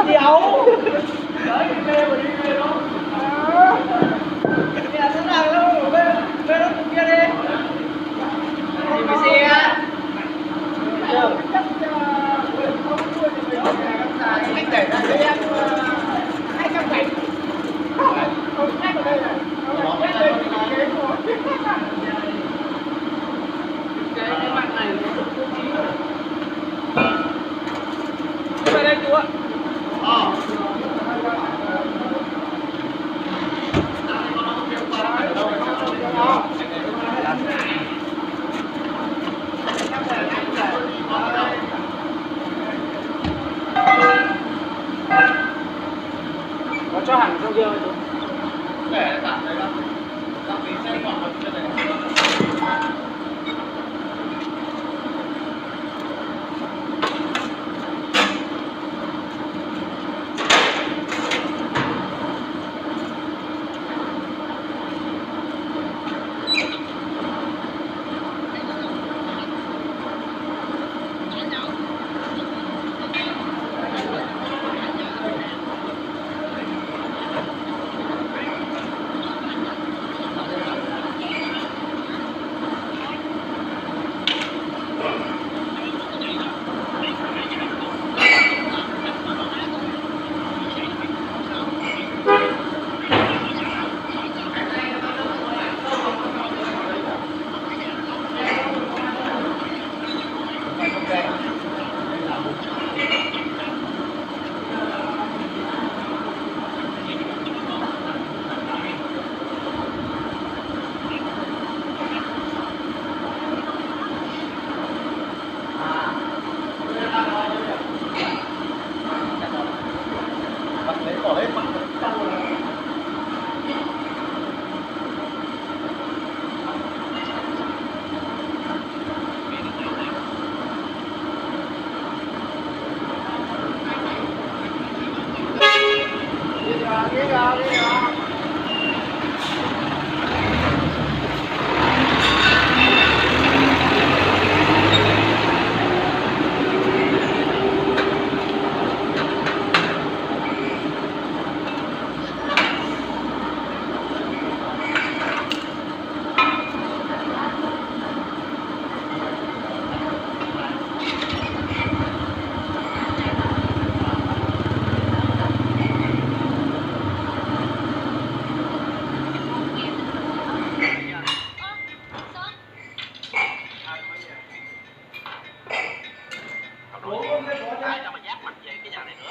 Điệu. Đấy, đi về mà đi về đâu. Nè, thế nào đâu, về đâu kia đi. Đi với xe. Anh để ra cho em 200 cảnh. Không khách ở đây này. Cái bạn này nó không tiêu chí rồi. Về đây chú ạ. Có cho hẳn trong kia không chú? Để tạm đấy đâu. Tạm tí xe khoảng một trên này. Ai cho mà dắt mặt về cái nhà này nữa.